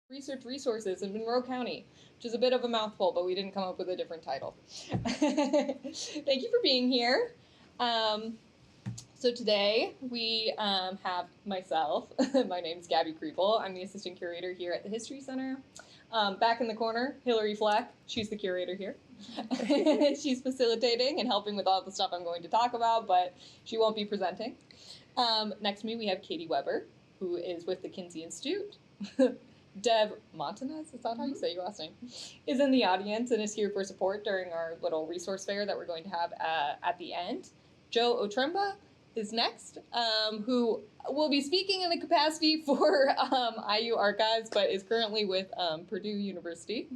Research Resources in Monroe County, which is a bit of a mouthful, but we didn't come up with a different title. Thank you for being here. So today we have myself. My name's Gabby Kriepel. I'm the assistant curator here at the History Center. Back in the corner, Hillary Fleck. She's the curator here. She's facilitating and helping with all the stuff I'm going to talk about, but she won't be presenting. Next to me, we have Katie Weber, who is with the Kinsey Institute. Deb Montanez, is that how you say your last name, is in the audience and is here for support during our little resource fair that we're going to have at the end. Joe Otremba is next, who will be speaking in the capacity for IU Archives, but is currently with Purdue University.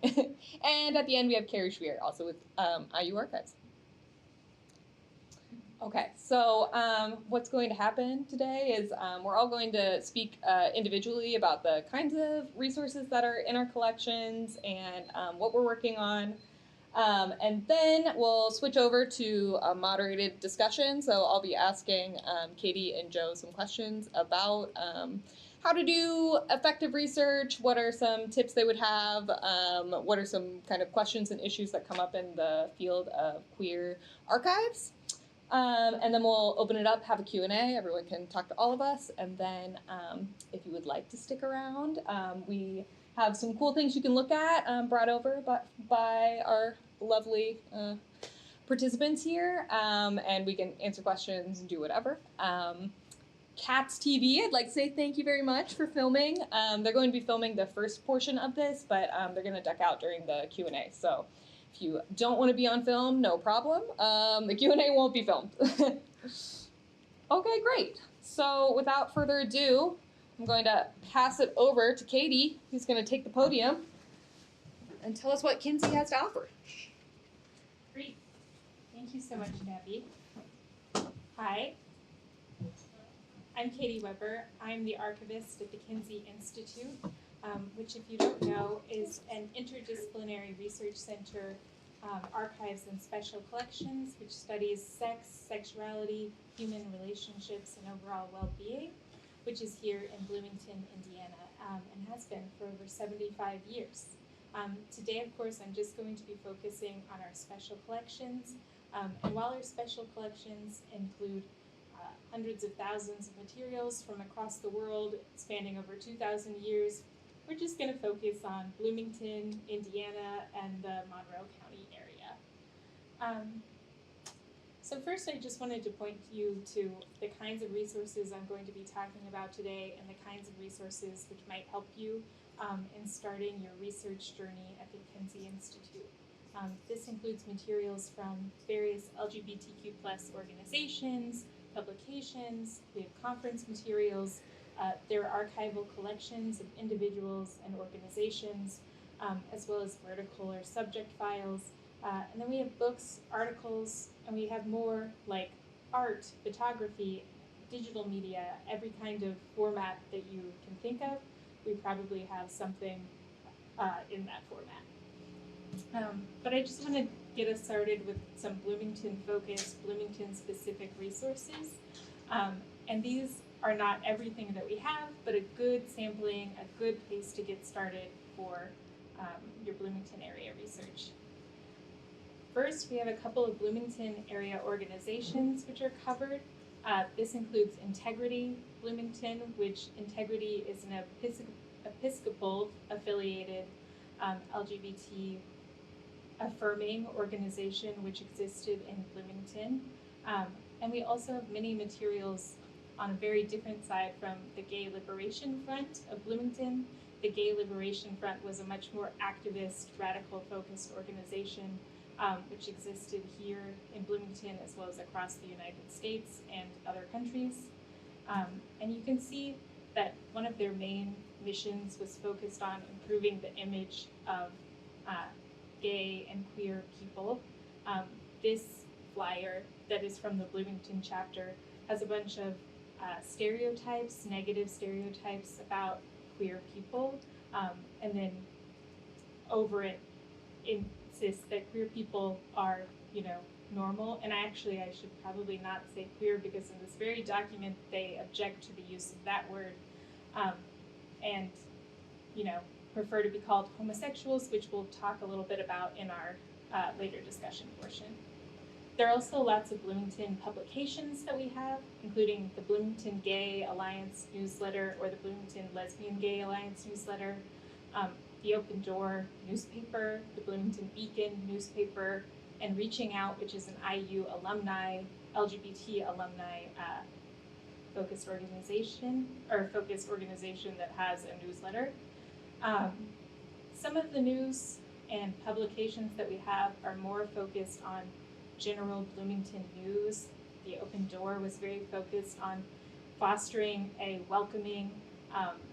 And at the end, we have Carrie Schweer, also with IU Archives. Okay, so what's going to happen today is we're all going to speak individually about the kinds of resources that are in our collections and what we're working on. And then we'll switch over to a moderated discussion. So I'll be asking Katie and Joe some questions about how to do effective research, what are some tips they would have, what are some kind of questions and issues that come up in the field of queer archives. And then we'll open it up, have a Q&A. Everyone can talk to all of us. And then if you would like to stick around, we have some cool things you can look at brought over by our lovely participants here. And we can answer questions and do whatever. Cats TV, I'd like to say thank you very much for filming. They're going to be filming the first portion of this, but they're going to duck out during the Q&A. So if you don't want to be on film, no problem. The Q&A won't be filmed. Okay, great. So without further ado, I'm going to pass it over to Katie, who's going to take the podium and tell us what Kinsey has to offer. Great. Thank you so much, Gabby. Hi. I'm Katie Weber. I'm the archivist at the Kinsey Institute, which, if you don't know, is an interdisciplinary research center, archives and special collections, which studies sex, sexuality, human relationships, and overall well-being, which is here in Bloomington, Indiana, and has been for over 75 years. Today, of course, I'm just going to be focusing on our special collections, and while our special collections include hundreds of thousands of materials from across the world spanning over 2,000 years, we're just going to focus on Bloomington, Indiana, and the Monroe County area. So first, I just wanted to point you to the kinds of resources I'm going to be talking about today and the kinds of resources which might help you in starting your research journey at the Kinsey Institute. This includes materials from various LGBTQ+ organizations, publications, we have conference materials, there are archival collections of individuals and organizations, as well as vertical or subject files. And then we have books, articles, and we have more like art, photography, digital media, every kind of format that you can think of. We probably have something in that format. But I just want to get us started with some Bloomington-focused, Bloomington-specific resources. And these are not everything that we have, but a good sampling, a good place to get started for your Bloomington area research. First, we have a couple of Bloomington area organizations which are covered. This includes Integrity Bloomington, which Integrity is an Episcopal affiliated LGBT affirming organization which existed in Bloomington. And we also have many materials on a very different side from the Gay Liberation Front of Bloomington. The Gay Liberation Front was a much more activist, radical-focused organization which existed here in Bloomington as well as across the United States and other countries. And you can see that one of their main missions was focused on improving the image of gay and queer people. This flyer that is from the Bloomington chapter has a bunch of stereotypes, negative stereotypes about queer people, and then over it insists that queer people are, normal. And I should probably not say queer because in this very document they object to the use of that word. And prefer to be called homosexuals, which we'll talk a little bit about in our later discussion portion. There are also lots of Bloomington publications that we have, including the Bloomington Gay Alliance newsletter or the Bloomington Lesbian Gay Alliance newsletter, the Open Door newspaper, the Bloomington Beacon newspaper, and Reaching Out, which is an IU alumni, LGBT alumni focused organization that has a newsletter. Some of the news and publications that we have are more focused on general Bloomington news. The Open Door was very focused on fostering a welcoming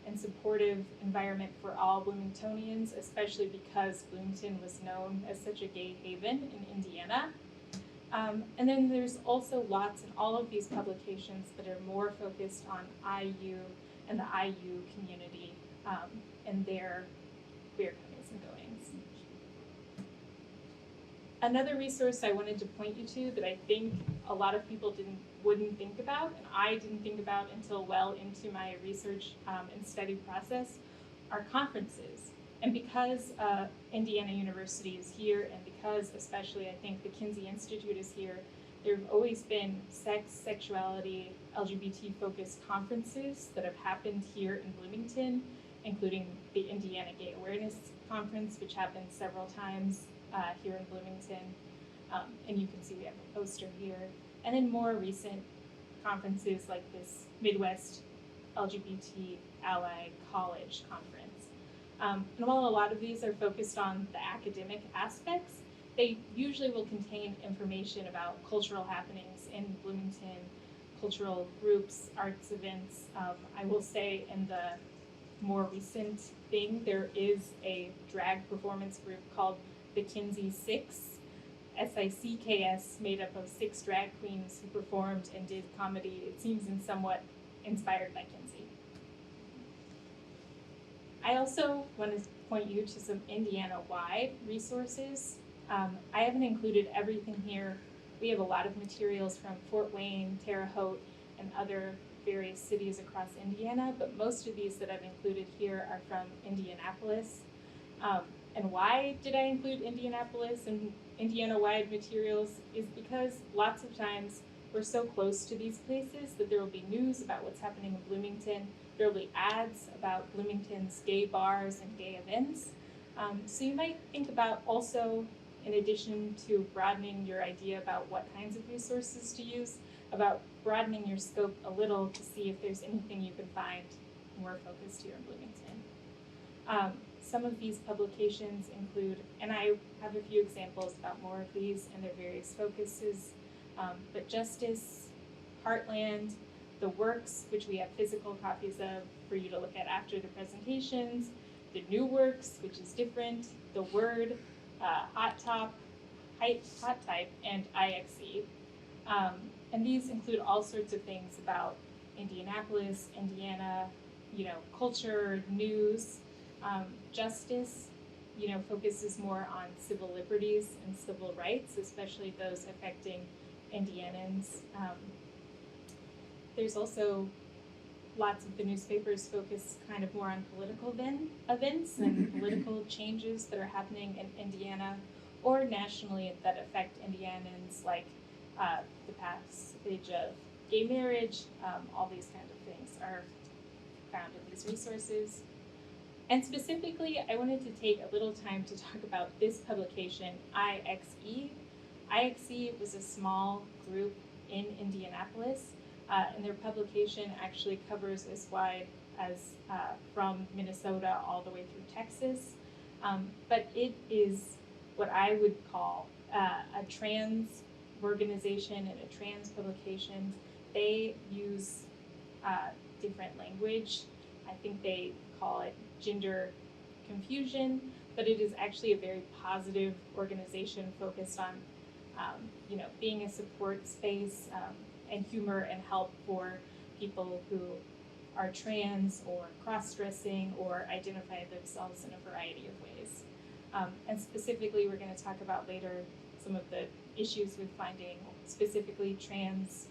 and supportive environment for all Bloomingtonians, especially because Bloomington was known as such a gay haven in Indiana. And then there's also lots in all of these publications that are more focused on IU and the IU community and their queer comings and goings. Another resource I wanted to point you to that I think a lot of people wouldn't think about, and I didn't think about until well into my research and study process, are conferences. And because Indiana University is here, and because especially I think the Kinsey Institute is here, there have always been sex, sexuality, LGBT-focused conferences that have happened here in Bloomington, including the Indiana Gay Awareness Conference, which happened several times here in Bloomington. And you can see we have a poster here. And then more recent conferences like this Midwest LGBT Ally College Conference. And while a lot of these are focused on the academic aspects, they usually will contain information about cultural happenings in Bloomington, cultural groups, arts events. I will say in the more recent thing, there is a drag performance group called the Kinsey Six, SICKS, made up of 6 drag queens who performed and did comedy, it seems, in somewhat inspired by Kinsey. I also want to point you to some Indiana-wide resources. I haven't included everything here. We have a lot of materials from Fort Wayne, Terre Haute, and other various cities across Indiana, but most of these that I've included here are from Indianapolis. And why did I include Indianapolis and Indiana-wide materials is because lots of times we're so close to these places that there will be news about what's happening in Bloomington. There will be ads about Bloomington's gay bars and gay events. So you might think about also, in addition to broadening your idea about what kinds of resources to use, about broadening your scope a little to see if there's anything you can find more focused here in Bloomington. Some of these publications include, and I have a few examples about more of these and their various focuses, but Justice, Heartland, The Works, which we have physical copies of for you to look at after the presentations, the New Works, which is different, The Word, Hot Type, and IXE. And these include all sorts of things about Indianapolis, Indiana, culture, news. Justice, focuses more on civil liberties and civil rights, especially those affecting Indianans. There's also lots of the newspapers focus kind of more on political events and political changes that are happening in Indiana or nationally that affect Indianans, like the passage of gay marriage. All these kinds of things are found in these resources. And specifically, I wanted to take a little time to talk about this publication, IXE. IXE was a small group in Indianapolis, and their publication actually covers as wide as from Minnesota all the way through Texas. But it is what I would call a trans organization and a trans publication. They use different language. I think they call it gender confusion, but it is actually a very positive organization focused on, being a support space and humor and help for people who are trans or cross-dressing or identify themselves in a variety of ways. And specifically, we're going to talk about later some of the issues with finding specifically trans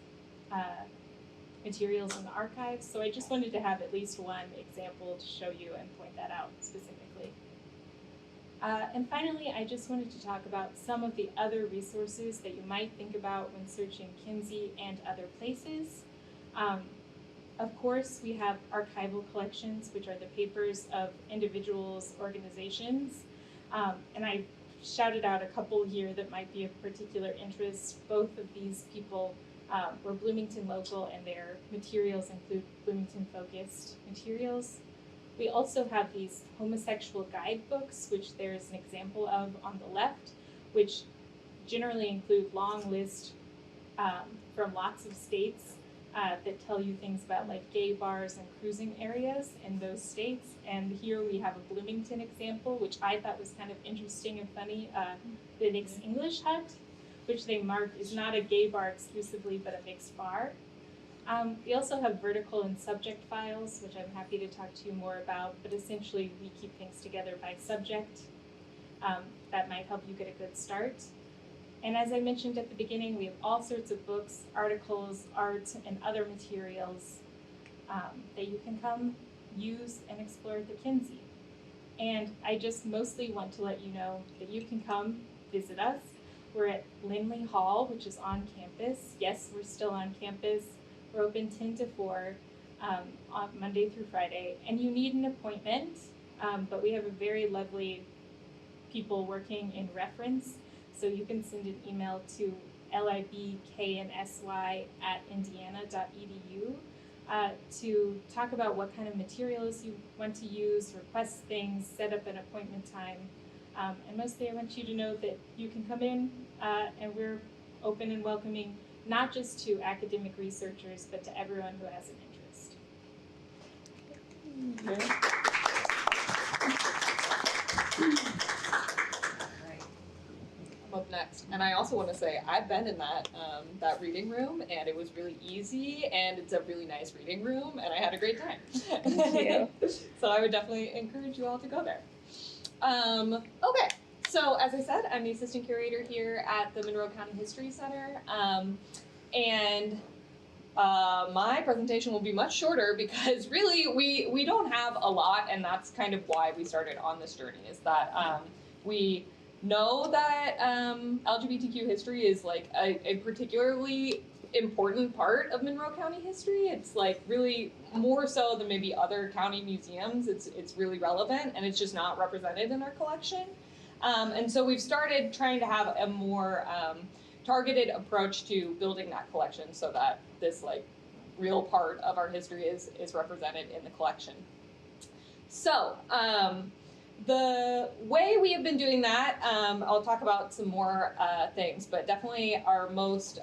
materials in the archives. So I just wanted to have at least one example to show you and point that out specifically. And finally, I just wanted to talk about some of the other resources that you might think about when searching Kinsey and other places. Of course, we have archival collections, which are the papers of individuals, organizations. And I shouted out a couple here that might be of particular interest. Both of these people were Bloomington local, and their materials include Bloomington-focused materials. We also have these homosexual guidebooks, which there's an example of on the left, which generally include long lists from lots of states that tell you things about like gay bars and cruising areas in those states. And here we have a Bloomington example, which I thought was kind of interesting and funny. The Nick's English Hut, which they mark is not a gay bar exclusively, but a mixed bar. We also have vertical and subject files, which I'm happy to talk to you more about, but essentially we keep things together by subject. That might help you get a good start. And as I mentioned at the beginning, we have all sorts of books, articles, art, and other materials that you can come use and explore at the Kinsey. And I just mostly want to let you know that you can come visit us. We're at Lindley Hall, which is on campus. Yes, we're still on campus. We're open 10 to 4 on Monday through Friday. And you need an appointment, but we have a very lovely people working in reference. So you can send an email to libknsy@indiana.edu to talk about what kind of materials you want to use, request things, set up an appointment time. And mostly I want you to know that you can come in and we're open and welcoming, not just to academic researchers, but to everyone who has an interest. Up next, and I also want to say I've been in that reading room, and it was really easy, and it's a really nice reading room, and I had a great time. Thank you. So I would definitely encourage you all to go there. Okay, so as I said, I'm the assistant curator here at the Monroe County History Center, and my presentation will be much shorter because really we don't have a lot, and that's kind of why we started on this journey, is that we know that LGBTQ history is like a particularly important part of Monroe County history. It's like really more so than maybe other county museums. It's really relevant, and it's just not represented in our collection. And so we've started trying to have a more targeted approach to building that collection so that this like real part of our history is represented in the collection. So the way we have been doing that, I'll talk about some more things, but definitely our most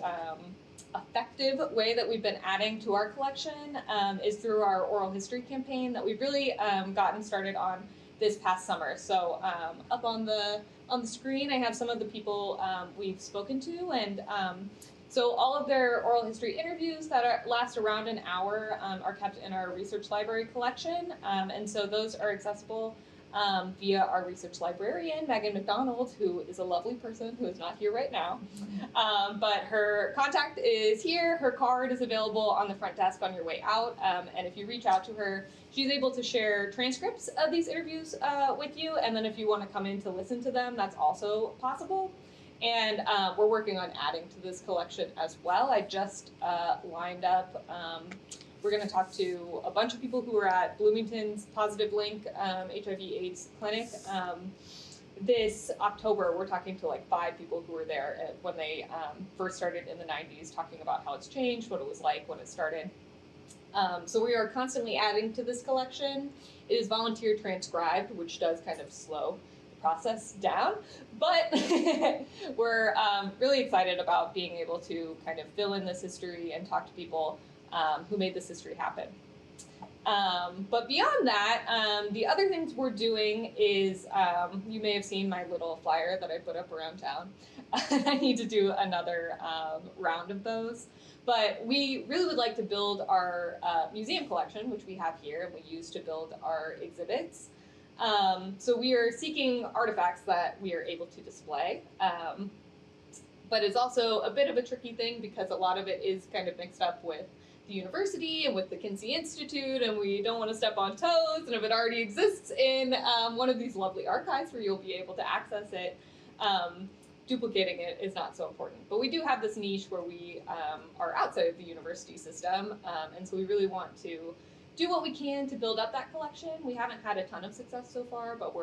effective way that we've been adding to our collection is through our oral history campaign that we've really gotten started on this past summer. So up on the screen, I have some of the people we've spoken to, and so all of their oral history interviews that last around an hour are kept in our research library collection, and so those are accessible via our research librarian, Megan McDonald, who is a lovely person who is not here right now. But her contact is here. Her card is available on the front desk on your way out. And if you reach out to her, she's able to share transcripts of these interviews with you. And then if you want to come in to listen to them, that's also possible. And we're working on adding to this collection as well. I just lined up we're going to talk to a bunch of people who are at Bloomington's Positive Link HIV/AIDS clinic. This October, we're talking to like 5 people who were there when they first started in the 90s, talking about how it's changed, what it was like when it started. So we are constantly adding to this collection. It is volunteer transcribed, which does kind of slow the process down, but we're really excited about being able to kind of fill in this history and talk to people who made this history happen. But beyond that, the other things we're doing is, you may have seen my little flyer that I put up around town. I need to do another round of those. But we really would like to build our museum collection, which we have here, and we use to build our exhibits. So we are seeking artifacts that we are able to display. But it's also a bit of a tricky thing because a lot of it is kind of mixed up with the university and with the Kinsey Institute, and we don't want to step on toes. And if it already exists in one of these lovely archives where you'll be able to access it, duplicating it is not so important. But we do have this niche where we are outside of the university system, and so we really want to do what we can to build up that collection. We haven't had a ton of success so far, but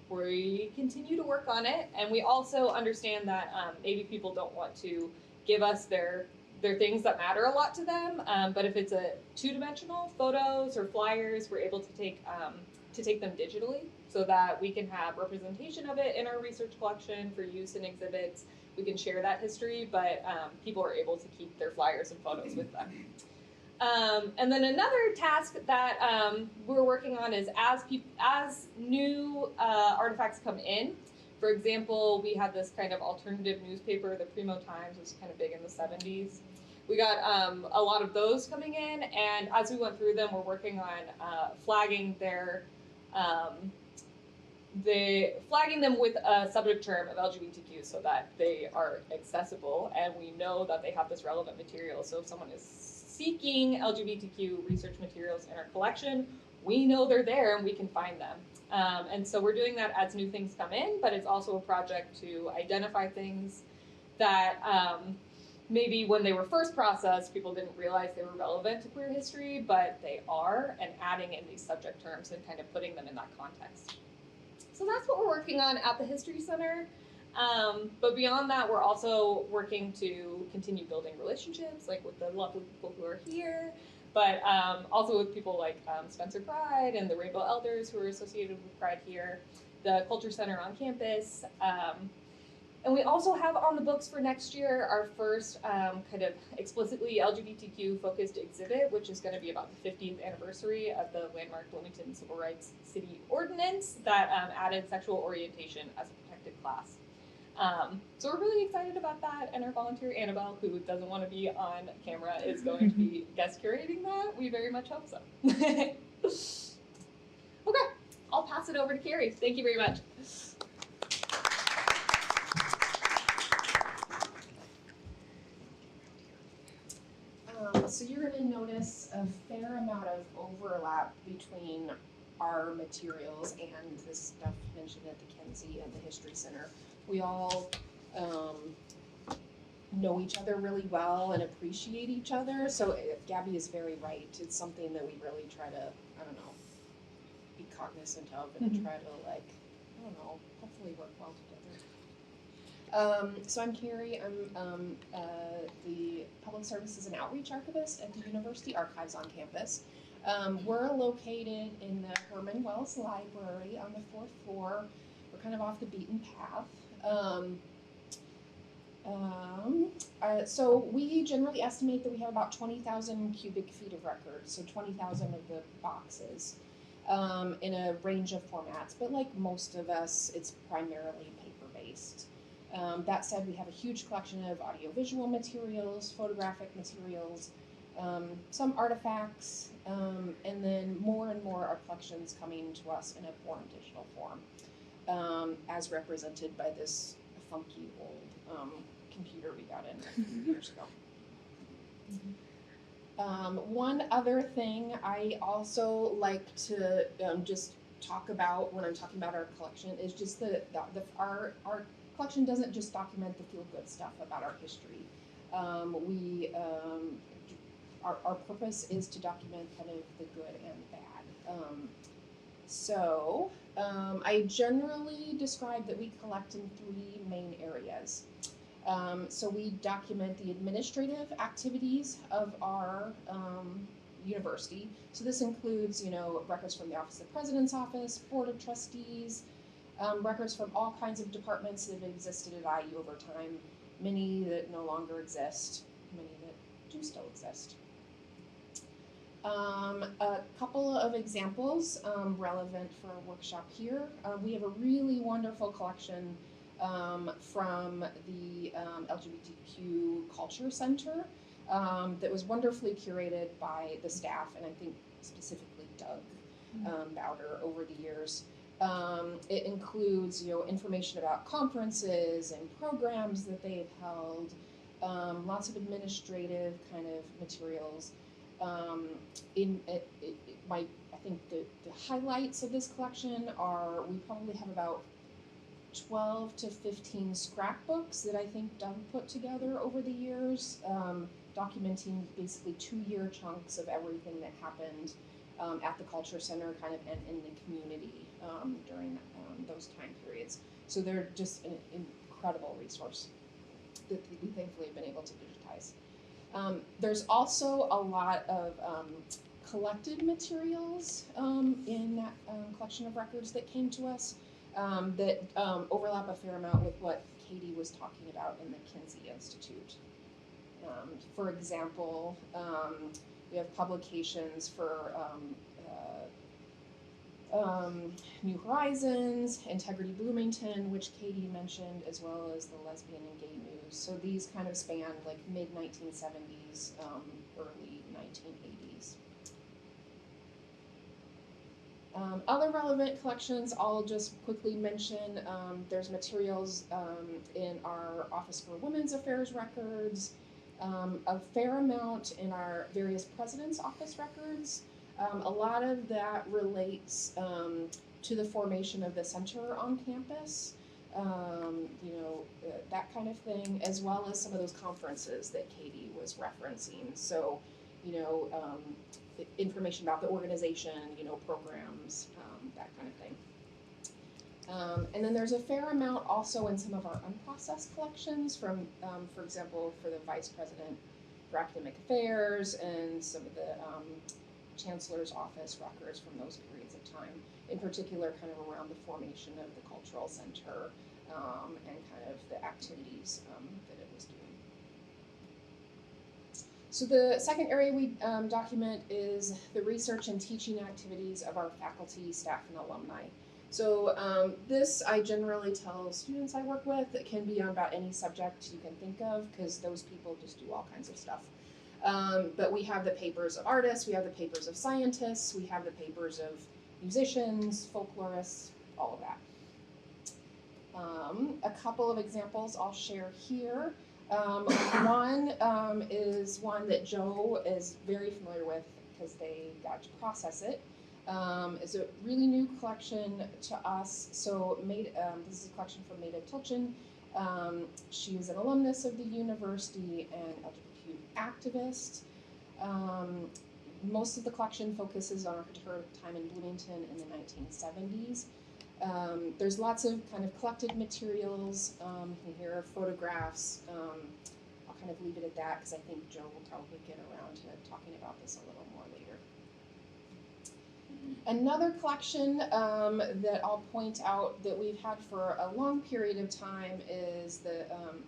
we continue to work on it, and we also understand that maybe people don't want to give us their things that matter a lot to them, but if it's a two-dimensional photos or flyers, we're able to take them digitally so that we can have representation of it in our research collection for use in exhibits. We can share that history, but people are able to keep their flyers and photos with them. And then another task that we're working on is as new artifacts come in. For example, we had this kind of alternative newspaper, the Primo Times, was kind of big in the 70s. We got a lot of those coming in, and as we went through them, we're working on flagging them with a subject term of LGBTQ so that they are accessible, and we know that they have this relevant material. So if someone is seeking LGBTQ research materials in our collection, we know they're there and we can find them. And so we're doing that as new things come in, but it's also a project to identify things that maybe when they were first processed, people didn't realize they were relevant to queer history, but they are, and adding in these subject terms and kind of putting them in that context. So that's what we're working on at the History Center. But beyond that, we're also working to continue building relationships, like with the lovely people who are here, but also with people like Spencer Pride and the Rainbow Elders who are associated with Pride here, the Culture Center on campus. And we also have on the books for next year our first kind of explicitly LGBTQ focused exhibit, which is going to be about the 50th anniversary of the landmark Bloomington Civil Rights City Ordinance that added sexual orientation as a protected class. So we're really excited about that, and our volunteer Annabelle, who doesn't want to be on camera, is going to be guest curating that. We very much hope so. Okay, I'll pass it over to Carrie. Thank you very much. So you're going to notice a fair amount of overlap between our materials and the stuff mentioned at the Kinsey and the History Center. We all know each other really well and appreciate each other. So Gabby is very right. It's something that we really try to, be cognizant of and try to hopefully work well together. So I'm Carrie. I'm the Public Services and Outreach Archivist at the University Archives on campus. We're located in the Herman Wells Library on the 4th floor. We're kind of off the beaten path. So we generally estimate that we have about 20,000 cubic feet of records, so 20,000 of the boxes, in a range of formats. But like most of us, it's primarily paper-based. That said, we have a huge collection of audiovisual materials, photographic materials, some artifacts, and then more and more our collections coming to us in a more digital form, as represented by this funky old computer we got in a few years ago. One other thing I also like to just talk about when I'm talking about our collection is just our collection doesn't just document the feel-good stuff about our history. Our purpose is to document kind of the good and bad. I generally describe that we collect in 3 main areas. So we document the administrative activities of our university. So this includes, records from the Office of the President's Office, Board of Trustees, records from all kinds of departments that have existed at IU over time, many that no longer exist, many that do still exist. A couple of examples relevant for a workshop here. We have a really wonderful collection from the LGBTQ Culture Center that was wonderfully curated by the staff, and I think specifically Doug Bowder over the years. It includes, information about conferences and programs that they've held, lots of administrative kind of materials. I think the highlights of this collection are, we probably have about 12 to 15 scrapbooks that I think Doug put together over the years, documenting basically 2-year chunks of everything that happened at the Culture Center kind of and in the community during those time periods. So they're just an incredible resource that we thankfully have been able to digitize. There's also a lot of collected materials in that collection of records that came to us that overlap a fair amount with what Katie was talking about in the Kinsey Institute. For example, we have publications for New Horizons, Integrity Bloomington, which Katie mentioned, as well as the Lesbian and Gay News. So these kind of span like mid-1970s, early 1980s. Other relevant collections I'll just quickly mention. There's materials in our Office for Women's Affairs records, a fair amount in our various President's Office records. A lot of that relates to the formation of the center on campus, that kind of thing, as well as some of those conferences that Katie was referencing. So, information about the organization, programs, that kind of thing. And then there's a fair amount also in some of our unprocessed collections from, for example, for the Vice President for Academic Affairs and some of the Chancellor's Office records from those periods of time, in particular kind of around the formation of the Cultural Center and kind of the activities that it was doing. So the second area we document is the research and teaching activities of our faculty, staff, and alumni. So this I generally tell students I work with, it can be on about any subject you can think of, because those people just do all kinds of stuff. But we have the papers of artists, we have the papers of scientists, we have the papers of musicians, folklorists, all of that. A couple of examples I'll share here. One is one that Joe is very familiar with because they got to process it. It's a really new collection to us. So this is a collection from Maida Tilchin. She is an alumnus of the university and LGBTQ activist. Most of the collection focuses on her time in Bloomington in the 1970s. There's lots of kind of collected materials. You hear photographs. I'll kind of leave it at that because I think Joe will probably get around to talking about this a little more later. Another collection that I'll point out that we've had for a long period of time is the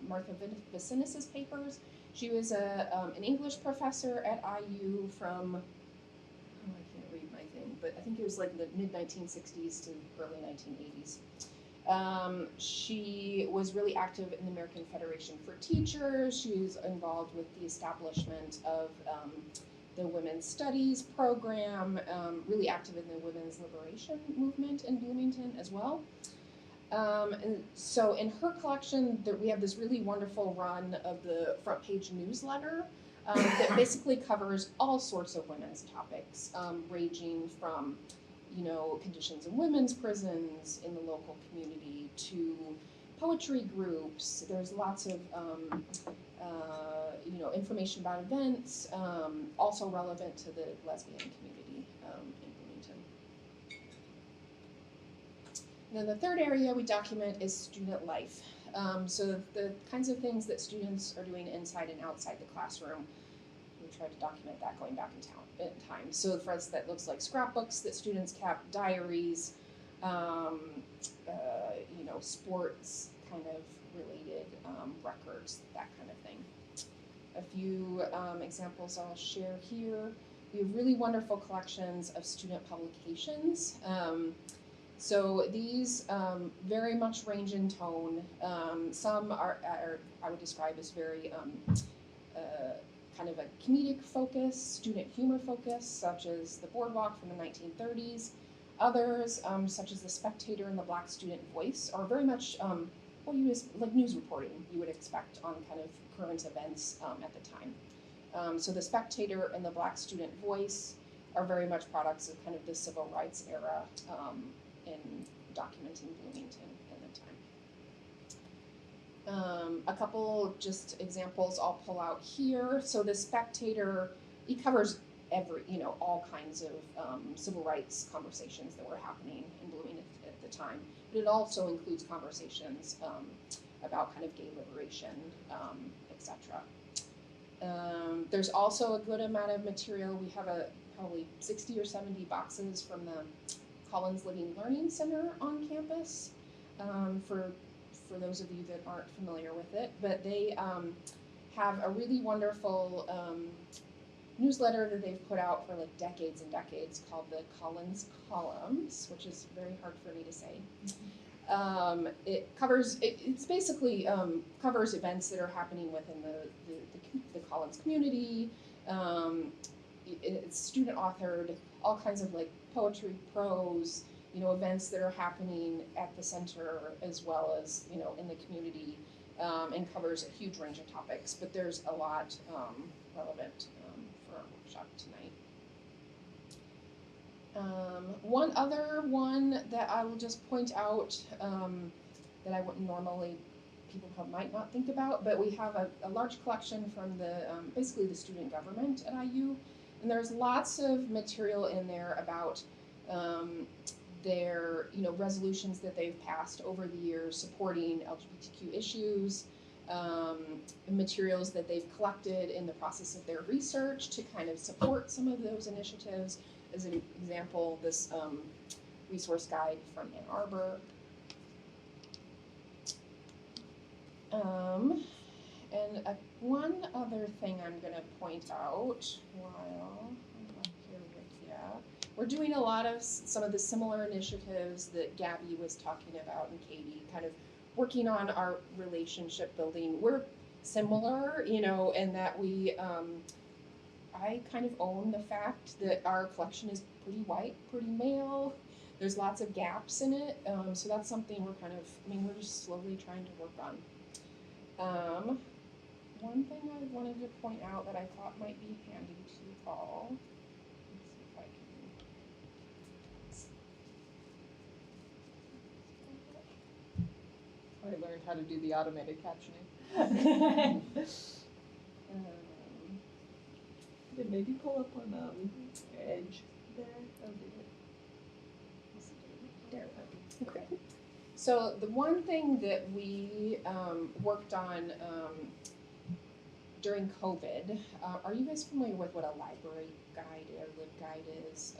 Martha Vicinis's papers. She was an English professor at IU from, I can't read my thing, but I think it was like the mid-1960s to early 1980s. She was really active in the American Federation for Teachers. She was involved with the establishment of the Women's Studies program, really active in the women's liberation movement in Bloomington as well. And so in her collection, we have this really wonderful run of the front page newsletter that basically covers all sorts of women's topics, ranging from, conditions in women's prisons in the local community to poetry groups. There's lots of, information about events, also relevant to the lesbian community in Bloomington. And then the third area we document is student life. So the kinds of things that students are doing inside and outside the classroom. We try to document that going back in time. So for us, that looks like scrapbooks that students kept, diaries, sports kind of related records, that kind of thing. A few examples I'll share here. We have really wonderful collections of student publications. So these very much range in tone. Some are I would describe as very kind of a comedic focus, student humor focus, such as The Boardwalk from the 1930s. Others, such as The Spectator and The Black Student Voice, are very much what you like news reporting you would expect on kind of current events at the time. So the Spectator and the Black Student Voice are very much products of kind of the civil rights era in documenting Bloomington in the time. A couple just examples I'll pull out here. So the Spectator, it covers all kinds of civil rights conversations that were happening in Bloomington at the time. But it also includes conversations about kind of gay liberation, etc. There's also a good amount of material. We have probably 60 or 70 boxes from the Collins Living Learning Center on campus, for those of you that aren't familiar with it. But they have a really wonderful newsletter that they've put out for like decades and decades called the Collins Columns, which is very hard for me to say. It's basically covers events that are happening within the Collins community. It's student authored, all kinds of like poetry, prose, events that are happening at the center as well as, in the community, and covers a huge range of topics, but there's a lot relevant for our workshop tonight. One other one that I will just point out that I wouldn't normally, people might not think about, but we have a large collection from basically the student government at IU, and there's lots of material in there about their resolutions that they've passed over the years supporting LGBTQ issues, materials that they've collected in the process of their research to kind of support some of those initiatives. As an example, this resource guide from Ann Arbor. And one other thing I'm going to point out while I'm up here with you. We're doing a lot of some of the similar initiatives that Gabby was talking about and Katie, kind of working on our relationship building. We're similar, in that I kind of own the fact that our collection is pretty white, pretty male. There's lots of gaps in it, so that's something we're just slowly trying to work on. One thing I wanted to point out that I thought might be handy to you all. Let's see if I can. I learned how to do the automated captioning. Did maybe pull up on Edge there? Oh, did it? There. Okay. So the one thing that we worked on during COVID, are you guys familiar with what a library guide or LibGuide is?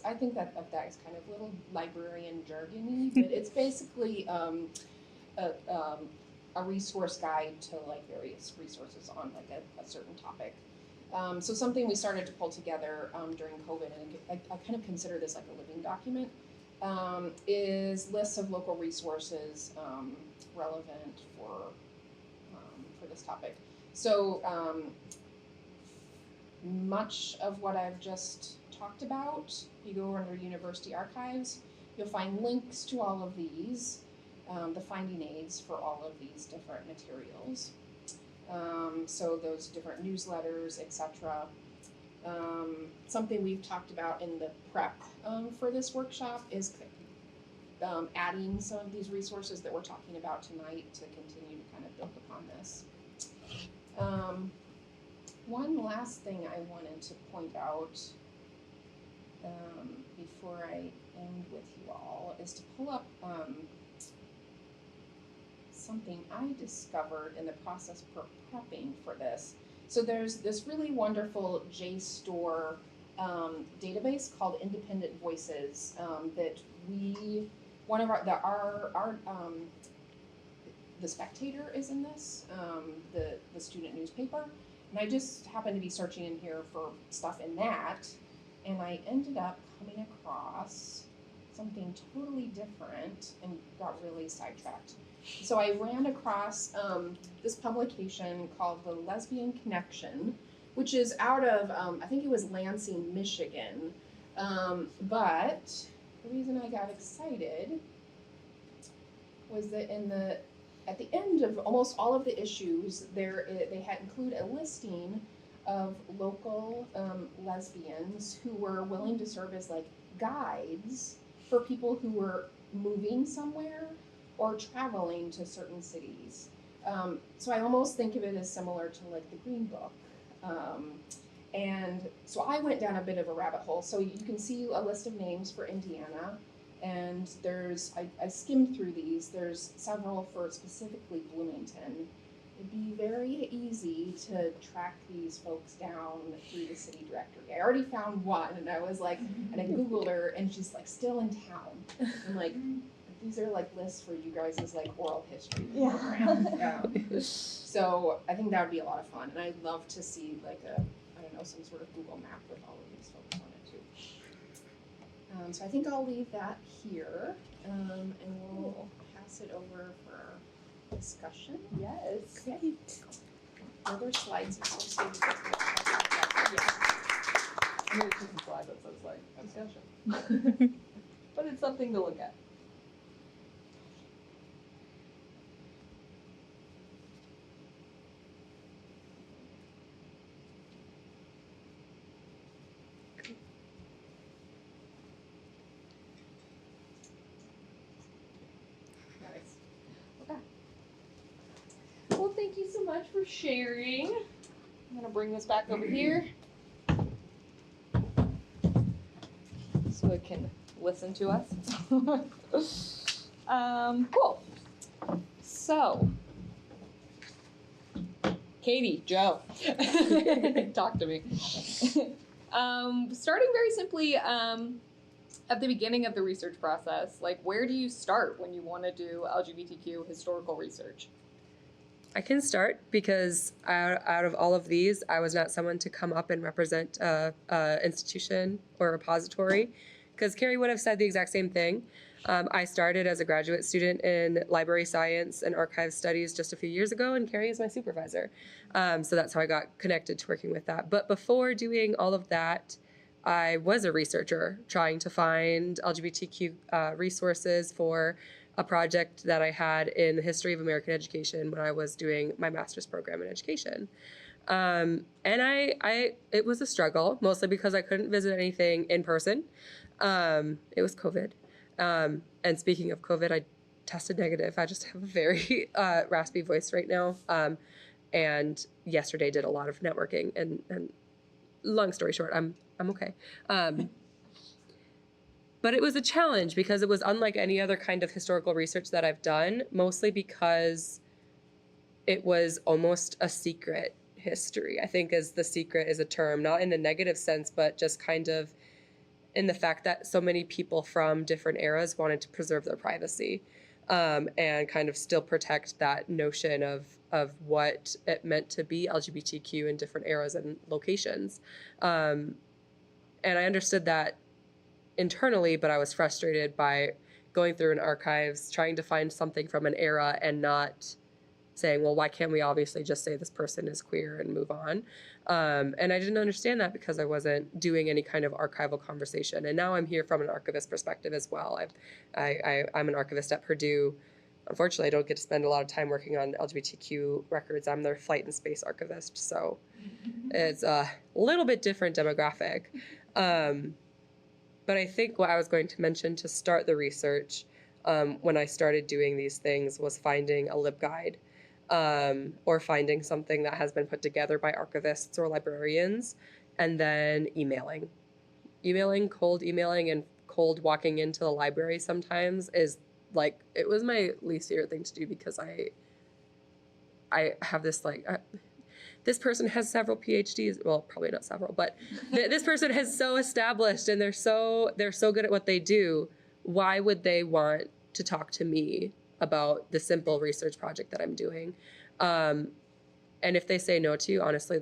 I think that is kind of a little librarian jargony, but it's basically a resource guide to like various resources on like a certain topic. So something we started to pull together during COVID, and I kind of consider this like a living document, is lists of local resources relevant for this topic. So much of what I've just talked about, you go under University Archives, you'll find links to all of these, the finding aids for all of these different materials. So those different newsletters, etc. Something we've talked about in the prep for this workshop is adding some of these resources that we're talking about tonight to continue to kind of build upon this. One last thing I wanted to point out before I end with you all is to pull up something I discovered in the process for prepping for this. So there's this really wonderful JSTOR database called Independent Voices that the Spectator is in this, the student newspaper, and I just happened to be searching in here for stuff in that, and I ended up coming across something totally different and got really sidetracked. So I ran across this publication called The Lesbian Connection, which is out of, I think it was Lansing, Michigan. But the reason I got excited was that in the at the end of almost all of the issues, they had include a listing of local lesbians who were willing to serve as like guides for people who were moving somewhere or traveling to certain cities. So I almost think of it as similar to like the Green Book. And so I went down a bit of a rabbit hole. So you can see a list of names for Indiana, and I skimmed through these. There's several for specifically Bloomington. It'd be very easy to track these folks down through the city directory. I already found one, and I was like, and I Googled her, and she's like still in town. I'm like, these are like lists for you guys' like oral history program. So I think that would be a lot of fun, and I'd love to see like some sort of Google map with all of these folks on it too. So I think I'll leave that here, and we'll pass it over for discussion. Yes. Okay. Other slides associated with this. I'm going to take a slide that says like discussion. But it's something to look at. Well, thank you so much for sharing. I'm gonna bring this back over here so it can listen to us. Cool. So, Katie, Joe, talk to me. Starting very simply at the beginning of the research process, like where do you start when you want to do LGBTQ historical research? I can start because out of all of these, I was not someone to come up and represent a institution or repository, because Carrie would have said the exact same thing. I started as a graduate student in library science and archive studies just a few years ago, and Carrie is my supervisor. So that's how I got connected to working with that. But before doing all of that, I was a researcher trying to find LGBTQ resources for a project that I had in the history of American education when I was doing my master's program in education. And it was a struggle, mostly because I couldn't visit anything in person. It was COVID. And speaking of COVID, I tested negative. I just have a very raspy voice right now. And yesterday did a lot of networking, and long story short, I'm okay. But it was a challenge because it was unlike any other kind of historical research that I've done, mostly because it was almost a secret history. I think as the secret is a term, not in a negative sense, but just kind of in the fact that so many people from different eras wanted to preserve their privacy, and kind of still protect that notion of what it meant to be LGBTQ in different eras and locations. And I understood that internally, but I was frustrated by going through an archives, trying to find something from an era and not saying, well, why can't we obviously just say this person is queer and move on? And I didn't understand that because I wasn't doing any kind of archival conversation. And now I'm here from an archivist perspective as well. I'm an archivist at Purdue. Unfortunately, I don't get to spend a lot of time working on LGBTQ records. I'm their flight and space archivist, so it's a little bit different demographic. But I think what I was going to mention to start the research when I started doing these things was finding a LibGuide, or finding something that has been put together by archivists or librarians, and then cold emailing and cold walking into the library sometimes is like, it was my least favorite thing to do because I have this like, this person has several PhDs. Well, probably not several, but this person has so established and they're so good at what they do. Why would they want to talk to me about the simple research project that I'm doing? And if they say no to you, honestly,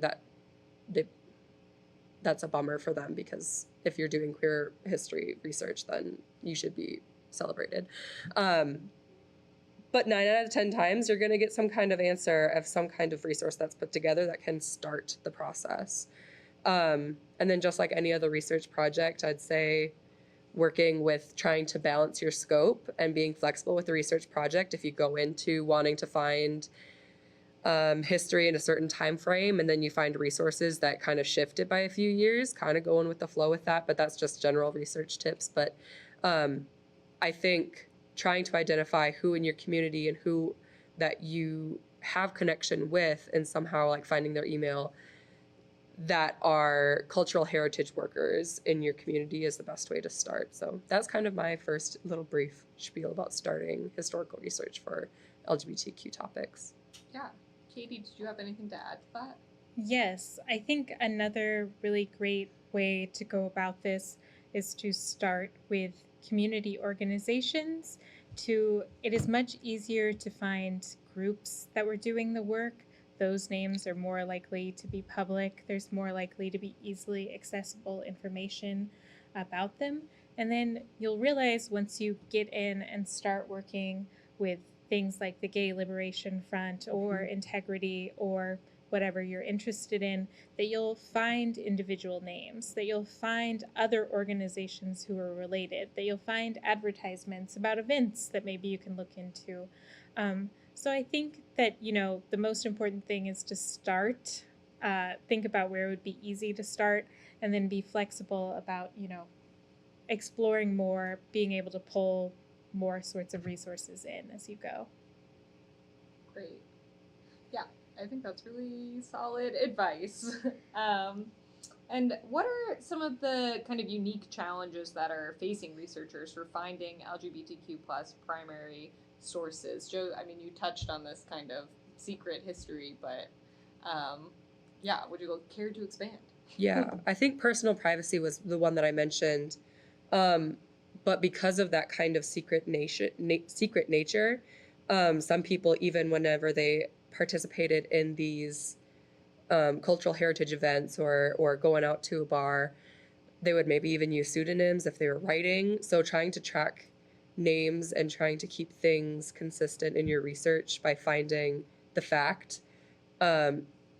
that's a bummer for them, because if you're doing queer history research, then you should be celebrated. But 9 out of 10 times, you're going to get some kind of answer of some kind of resource that's put together that can start the process. And then just like any other research project, I'd say working with trying to balance your scope and being flexible with the research project. If you go into wanting to find history in a certain time frame and then you find resources that kind of shifted by a few years, kind of going with the flow with that, but that's just general research tips. But I think trying to identify who in your community and who that you have connection with and somehow like finding their email that are cultural heritage workers in your community is the best way to start. So that's kind of my first little brief spiel about starting historical research for LGBTQ topics. Yeah. Katie, did you have anything to add to that? Yes, I think another really great way to go about this is to start with community organizations. It is much easier to find groups that were doing the work. Those names are more likely to be public. There's more likely to be easily accessible information about them. And then you'll realize once you get in and start working with things like the Gay Liberation Front or Integrity or whatever you're interested in, that you'll find individual names, that you'll find other organizations who are related, that you'll find advertisements about events that maybe you can look into. So I think that, the most important thing is to start, think about where it would be easy to start, and then be flexible about, exploring more, being able to pull more sorts of resources in as you go. Great. Yeah, I think that's really solid advice. And what are some of the kind of unique challenges that are facing researchers for finding LGBTQ plus primary sources? Joe, I mean, you touched on this kind of secret history, but would you care to expand? Yeah, I think personal privacy was the one that I mentioned. But because of that kind of secret nature, some people, even whenever they participated in these cultural heritage events or going out to a bar, they would maybe even use pseudonyms if they were writing. So trying to track names and trying to keep things consistent in your research by finding the fact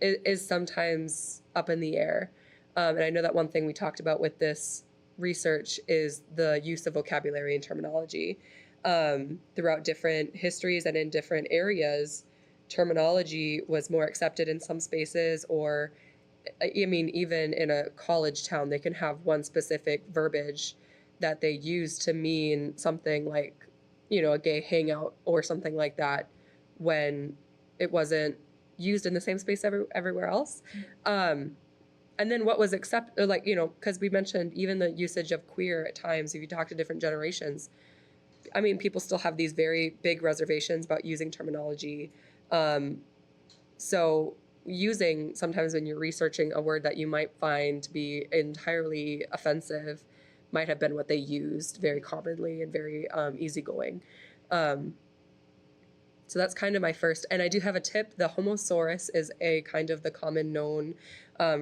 is sometimes up in the air. And I know that one thing we talked about with this research is the use of vocabulary and terminology. Throughout different histories and in different areas, terminology was more accepted in some spaces, or I mean, even in a college town, they can have one specific verbiage that they use to mean something like, a gay hangout or something like that, when it wasn't used in the same space everywhere else. And then what was accepted, because we mentioned even the usage of queer at times, if you talk to different generations, I mean, people still have these very big reservations about using terminology. So sometimes when you're researching a word that you might find to be entirely offensive might have been what they used very commonly and very easygoing. So that's kind of my first. And I do have a tip. The Homosaurus is a kind of the common known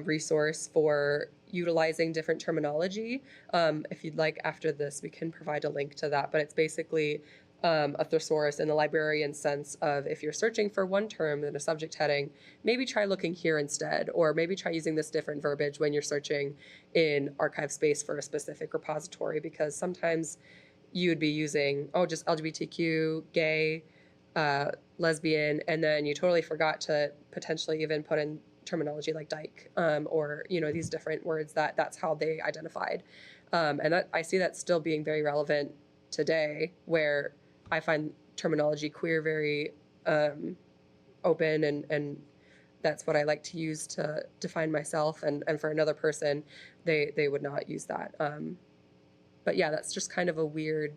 resource for utilizing different terminology. If you'd like, after this, we can provide a link to that. But it's basically a thesaurus in the librarian sense of, if you're searching for one term in a subject heading, maybe try looking here instead, or maybe try using this different verbiage when you're searching in archive space for a specific repository, because sometimes you would be using, just LGBTQ, gay, lesbian, and then you totally forgot to potentially even put in terminology like dyke, or these different words that's how they identified. And I see that still being very relevant today, where I find terminology queer very open, and that's what I like to use to define myself, and for another person, they would not use that. But yeah, that's just kind of a weird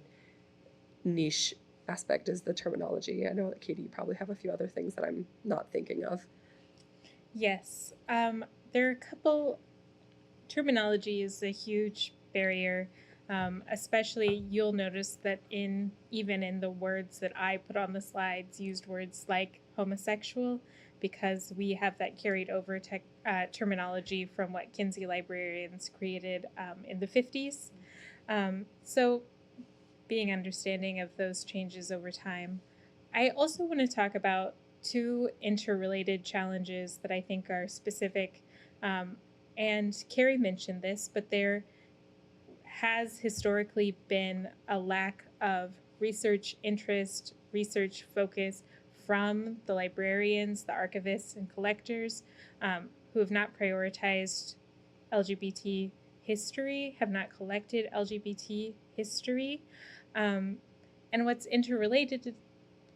niche aspect, is the terminology. I know that Katie, you probably have a few other things that I'm not thinking of. Yes, there are a couple. Terminology is a huge barrier, especially you'll notice that even in the words that I put on the slides, used words like homosexual, because we have that carried over terminology from what Kinsey librarians created in the 50s. So being understanding of those changes over time. I also want to talk about two interrelated challenges that I think are specific, and Carrie mentioned this, but they're has historically been a lack of research interest, research focus from the librarians, the archivists, and collectors who have not prioritized LGBT history, have not collected LGBT history. And what's interrelated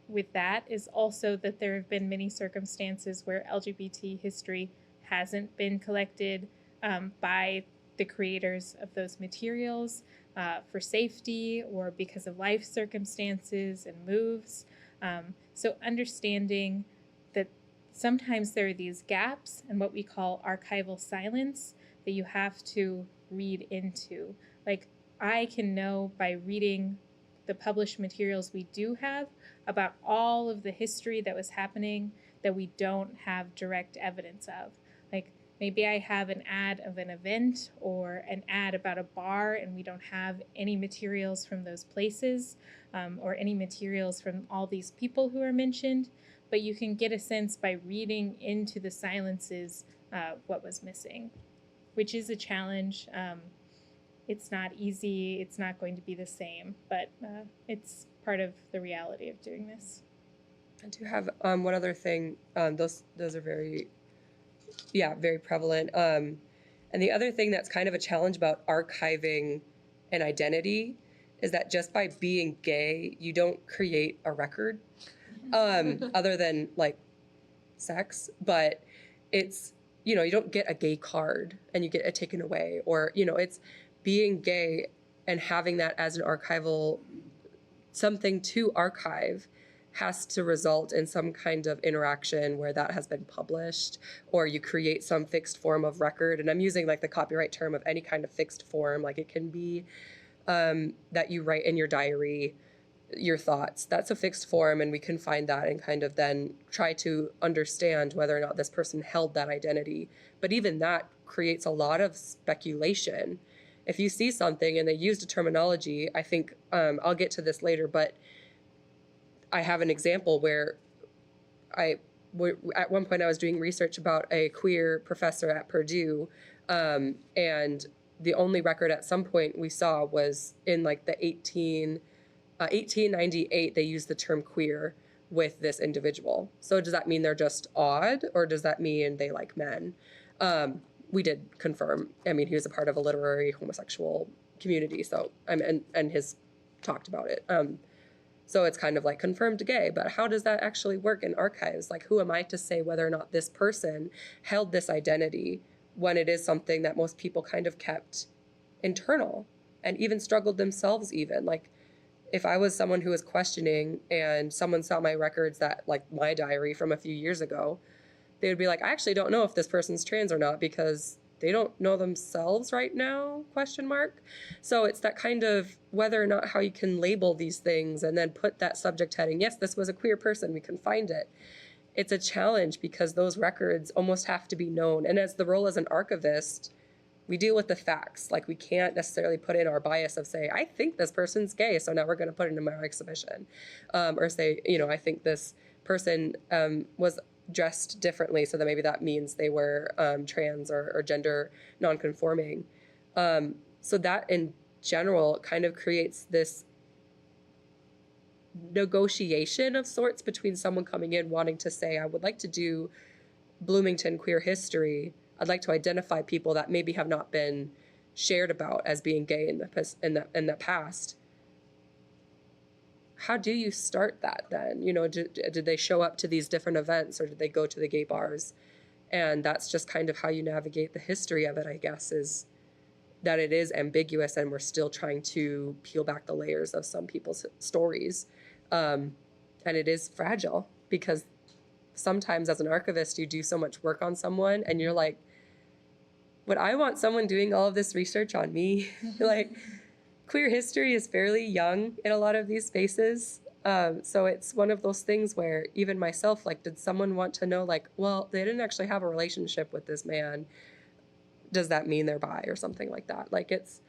with that is also that there have been many circumstances where LGBT history hasn't been collected by the creators of those materials for safety or because of life circumstances and moves. So understanding that sometimes there are these gaps and what we call archival silence that you have to read into. Like, I can know by reading the published materials we do have about all of the history that was happening that we don't have direct evidence of. Like, maybe I have an ad of an event or an ad about a bar and we don't have any materials from those places or any materials from all these people who are mentioned, but you can get a sense by reading into the silences what was missing, which is a challenge. It's not easy, it's not going to be the same, but it's part of the reality of doing this. I do have one other thing. Those are very prevalent. And the other thing that's kind of a challenge about archiving an identity is that just by being gay, you don't create a record other than like sex, but it's, you don't get a gay card and you get it taken away, or, it's being gay and having that as an archival, something to archive has to result in some kind of interaction where that has been published, or you create some fixed form of record. And I'm using like the copyright term of any kind of fixed form. Like, it can be that you write in your diary your thoughts. That's a fixed form, and we can find that and kind of then try to understand whether or not this person held that identity. But even that creates a lot of speculation. If you see something and they used a terminology, I think I'll get to this later, but I have an example where at one point I was doing research about a queer professor at Purdue, and the only record at some point we saw was in like the 1898, they used the term queer with this individual. So does that mean they're just odd, or does that mean they like men? We did confirm. I mean, he was a part of a literary homosexual community, so and his talked about it. So it's kind of like confirmed gay, but how does that actually work in archives? Like, who am I to say whether or not this person held this identity when it is something that most people kind of kept internal and even struggled themselves even? Like, if I was someone who was questioning and someone saw my records, that like my diary from a few years ago, they would be like, I actually don't know if this person's trans or not because they don't know themselves right now, ? So it's that kind of whether or not how you can label these things and then put that subject heading. Yes, this was a queer person, we can find it. It's a challenge because those records almost have to be known. And as the role as an archivist, we deal with the facts. Like, we can't necessarily put in our bias of say, I think this person's gay, so now we're going to put it in my exhibition. Or say, I think this person was dressed differently, so that maybe that means they were trans or gender nonconforming. So that in general kind of creates this negotiation of sorts between someone coming in wanting to say, I would like to do Bloomington queer history. I'd like to identify people that maybe have not been shared about as being gay in the past. How do you start that then? Did they show up to these different events, or did they go to the gay bars? And that's just kind of how you navigate the history of it, I guess, is that it is ambiguous and we're still trying to peel back the layers of some people's stories. And it is fragile because sometimes as an archivist, you do so much work on someone and you're like, would I want someone doing all of this research on me? Like, queer history is fairly young in a lot of these spaces. So it's one of those things where even myself, like, did someone want to know, like, well, they didn't actually have a relationship with this man. Does that mean they're bi or something like that? Like, it's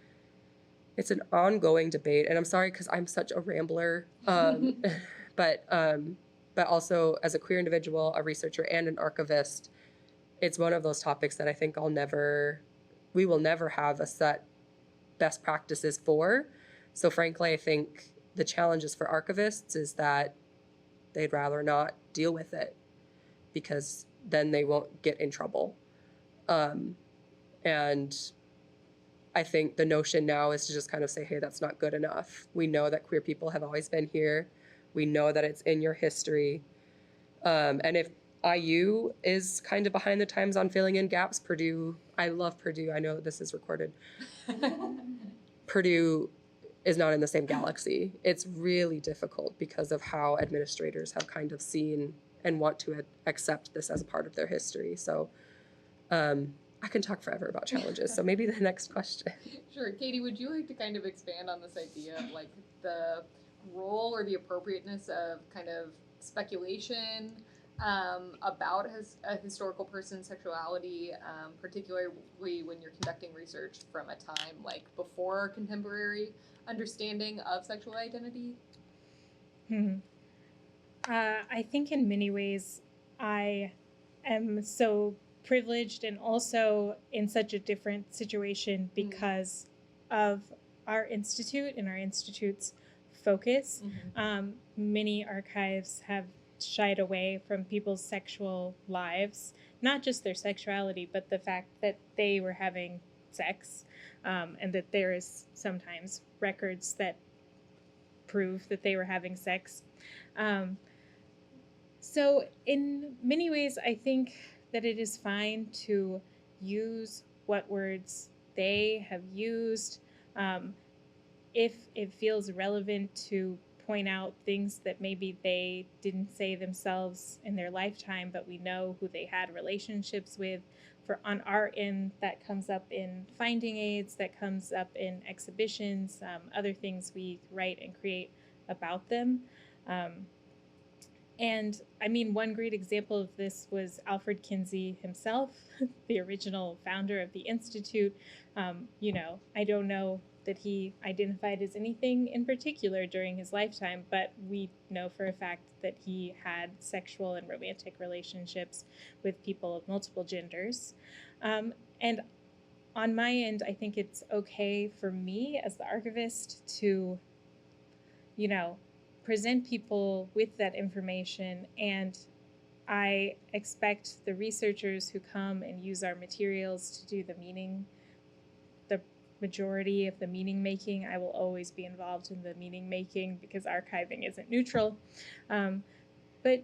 an ongoing debate. And I'm sorry, because I'm such a rambler. But also as a queer individual, a researcher, and an archivist, it's one of those topics that I think we will never have a set best practices for. So frankly, I think the challenges for archivists is that they'd rather not deal with it because then they won't get in trouble. And I think the notion now is to just kind of say, hey, that's not good enough. We know that queer people have always been here. We know that it's in your history. And if IU is kind of behind the times on filling in gaps, Purdue, I love Purdue. I know this is recorded. Purdue is not in the same galaxy. It's really difficult because of how administrators have kind of seen and want to accept this as a part of their history. So I can talk forever about challenges. So maybe the next question. Sure. Katie, would you like to kind of expand on this idea of like the role or the appropriateness of kind of speculation about a historical person's sexuality, particularly when you're conducting research from a time like before contemporary understanding of sexual identity? I think in many ways I am so privileged and also in such a different situation because of our institute and our institute's focus. Many archives have shied away from people's sexual lives, not just their sexuality, but the fact that they were having sex, and that there is sometimes records that prove that they were having sex. So in many ways, I think that it is fine to use what words they have used. If it feels relevant to point out things that maybe they didn't say themselves in their lifetime, but we know who they had relationships with. For on our end, that comes up in finding aids, that comes up in exhibitions, other things we write and create about them. And I mean, one great example of this was Alfred Kinsey himself, the original founder of the Institute. I don't know that he identified as anything in particular during his lifetime, but we know for a fact that he had sexual and romantic relationships with people of multiple genders. And on my end, I think it's okay for me as the archivist to, present people with that information, and I expect the researchers who come and use our materials to do the majority of the meaning making. I will always be involved in the meaning making because archiving isn't neutral. But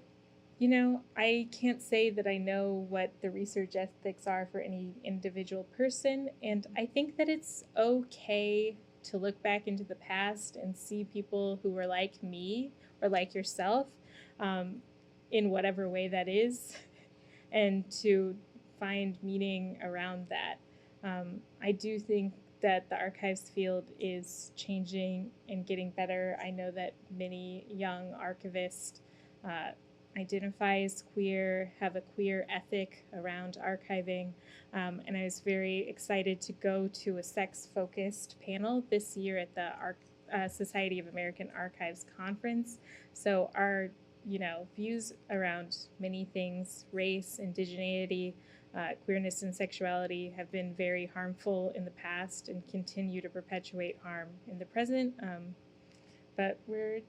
I can't say that I know what the research ethics are for any individual person, and I think that it's okay to look back into the past and see people who were like me or like yourself, in whatever way that is, and to find meaning around that. I do think that the archives field is changing and getting better. I know that many young archivists identify as queer, have a queer ethic around archiving, and I was very excited to go to a sex-focused panel this year at the Society of American Archives conference. So our views around many things, race, indigeneity, queerness and sexuality, have been very harmful in the past and continue to perpetuate harm in the present. But we're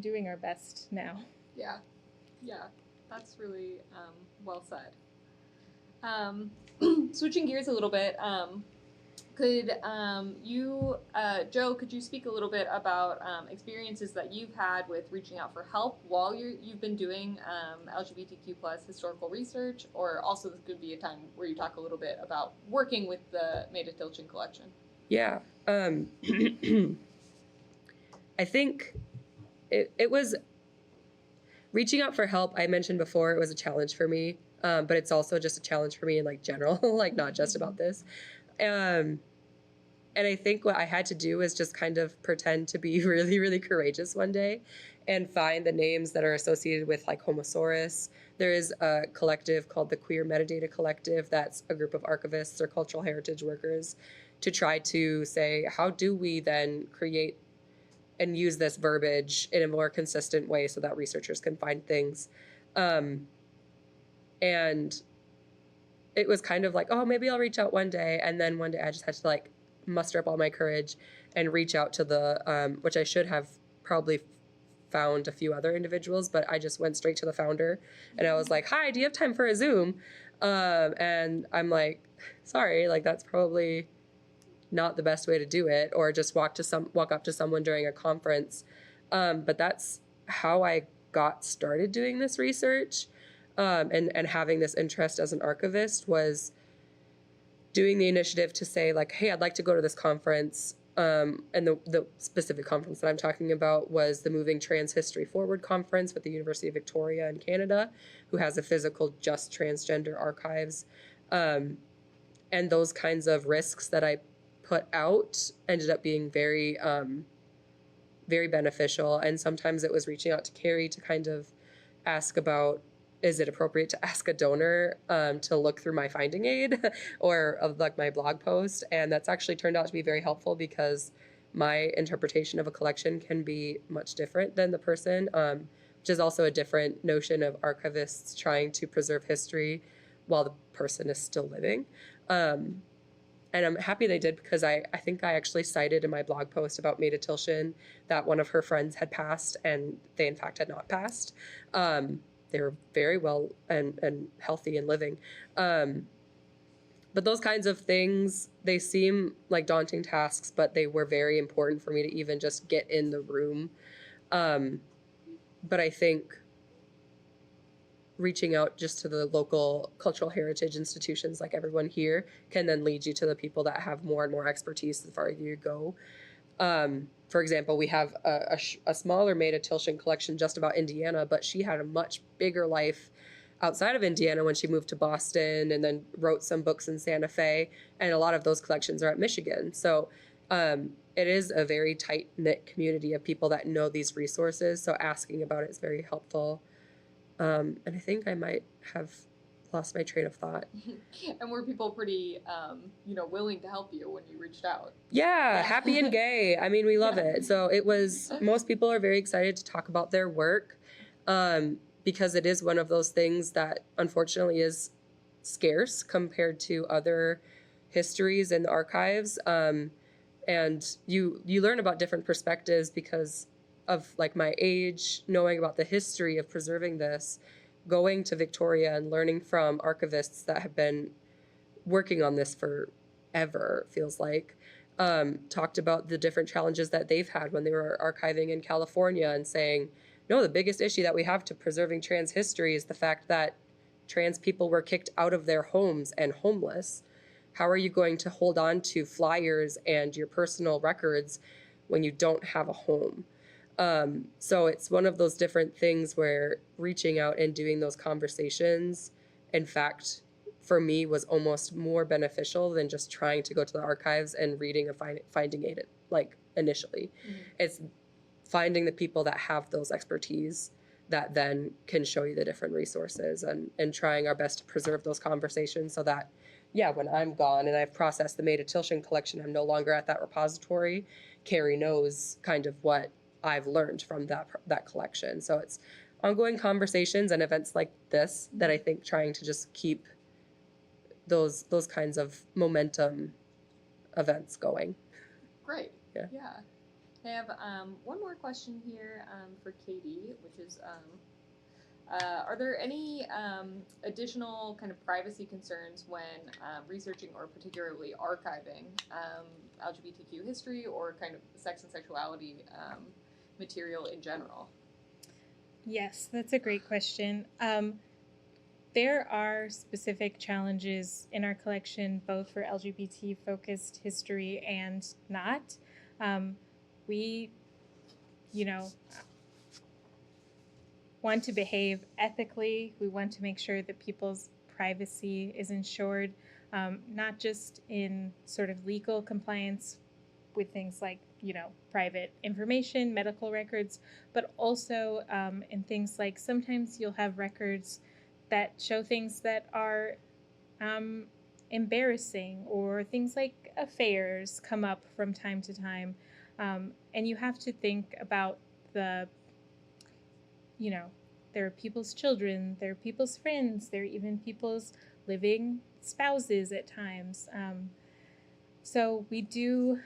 doing our best now. Yeah, that's really well said. Switching gears a little bit, could you, Joe, could you speak a little bit about experiences that you've had with reaching out for help while you've been doing LGBTQ plus historical research, or also this could be a time where you talk a little bit about working with the Maida Tilchen collection? Yeah. I think it was reaching out for help. I mentioned before it was a challenge for me, but it's also just a challenge for me in general, not just about this. And I think what I had to do was just kind of pretend to be really, really courageous one day and find the names that are associated with Homosaurus. There is a collective called the Queer Metadata Collective. That's a group of archivists or cultural heritage workers to try to say, how do we then create and use this verbiage in a more consistent way so that researchers can find things. And it was kind of oh, maybe I'll reach out one day. And then one day I just had to muster up all my courage and reach out to the, which I should have probably found a few other individuals, but I just went straight to the founder and I was like, hi, do you have time for a Zoom? And I'm like, sorry, like that's probably not the best way to do it, or just walk up to someone during a conference. But that's how I got started doing this research, and having this interest as an archivist, was doing the initiative to say like, hey, I'd like to go to this conference. And the specific conference that I'm talking about was the Moving Trans History Forward conference with the University of Victoria in Canada, who has a physical just transgender archives. And those kinds of risks that I put out ended up being very, very beneficial. And sometimes it was reaching out to Carrie to kind of ask about, is it appropriate to ask a donor to look through my finding aid or of like my blog post? And that's actually turned out to be very helpful, because my interpretation of a collection can be much different than the person, which is also a different notion of archivists trying to preserve history while the person is still living. And I'm happy they did, because I think I actually cited in my blog post about Maida Tilshin that one of her friends had passed, and they in fact had not passed. They were very well and healthy and living. But those kinds of things, they seem like daunting tasks, but they were very important for me to even just get in the room. But I think reaching out just to the local cultural heritage institutions like everyone here can then lead you to the people that have more and more expertise the farther you go. For example, we have a smaller Maida Tilshin collection just about Indiana, but she had a much bigger life outside of Indiana when she moved to Boston and then wrote some books in Santa Fe, and a lot of those collections are at Michigan. So it is a very tight-knit community of people that know these resources, so asking about it is very helpful. And I think I might have lost my train of thought. And were people pretty, willing to help you when you reached out? Yeah, happy and gay. I mean, we love it. So it was, most people are very excited to talk about their work, because it is one of those things that unfortunately is scarce compared to other histories in the archives. And you learn about different perspectives because of like my age, knowing about the history of preserving this, going to Victoria and learning from archivists that have been working on this forever, feels like, talked about the different challenges that they've had when they were archiving in California, and saying, no, the biggest issue that we have to preserving trans history is the fact that trans people were kicked out of their homes and homeless. How are you going to hold on to flyers and your personal records when you don't have a home? So it's one of those different things where reaching out and doing those conversations, in fact, for me, was almost more beneficial than just trying to go to the archives and reading a finding aid, like initially. Mm-hmm. It's finding the people that have those expertise that then can show you the different resources, and trying our best to preserve those conversations so that, yeah, when I'm gone and I've processed the Maida Tilshin collection, I'm no longer at that repository, Carrie knows kind of what I've learned from that collection. So it's ongoing conversations and events like this that I think trying to just keep those kinds of momentum events going. Great. Yeah. I have one more question here for Katie, which is, are there any additional kind of privacy concerns when researching or particularly archiving LGBTQ history or kind of sex and sexuality material in general? Yes, that's a great question. There are specific challenges in our collection, both for LGBT-focused history and not. We, want to behave ethically. We want to make sure that people's privacy is ensured, not just in sort of legal compliance with things like, private information, medical records, but also in things like sometimes you'll have records that show things that are embarrassing, or things like affairs come up from time to time. And you have to think about there are people's children, there are people's friends, there are even people's living spouses at times. So we do,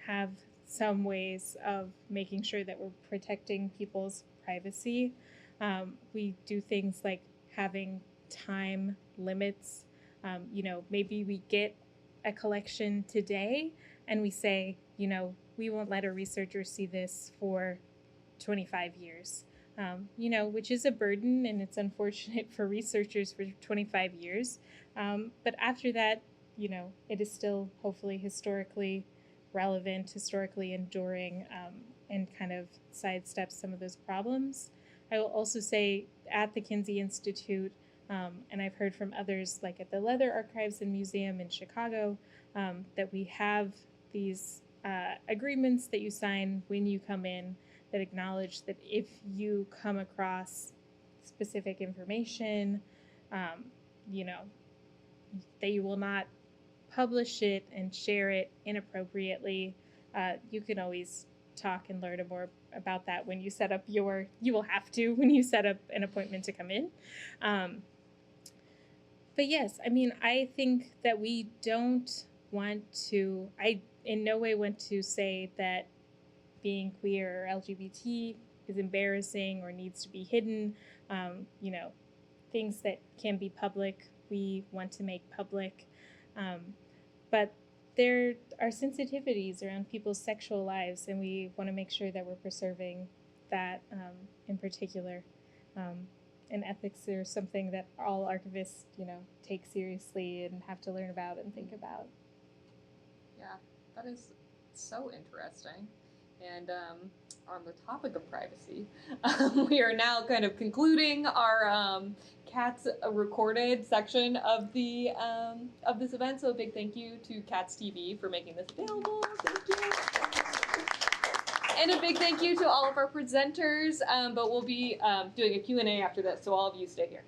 have some ways of making sure that we're protecting people's privacy. We do things like having time limits. Maybe we get a collection today and we say, we won't let a researcher see this for 25 years, which is a burden, and it's unfortunate for researchers for 25 years. But after that, it is still hopefully historically relevant, historically enduring, and kind of sidesteps some of those problems. I will also say at the Kinsey Institute, and I've heard from others like at the Leather Archives and Museum in Chicago, that we have these agreements that you sign when you come in that acknowledge that if you come across specific information, that you will not publish it and share it inappropriately. You can always talk and learn more about that when you set up you will have to when you set up an appointment to come in. But yes, I think that we don't want to, I in no way want to say that being queer or LGBT is embarrassing or needs to be hidden. Things that can be public, we want to make public. But there are sensitivities around people's sexual lives, and we want to make sure that we're preserving that in particular. And ethics are something that all archivists, take seriously and have to learn about and think about. Yeah, that is so interesting. And on the topic of privacy, we are now kind of concluding our Cats recorded section of the of this event. So a big thank you to Cats TV for making this available. Thank you. And a big thank you to all of our presenters. But we'll be doing a Q&A after this, so all of you stay here.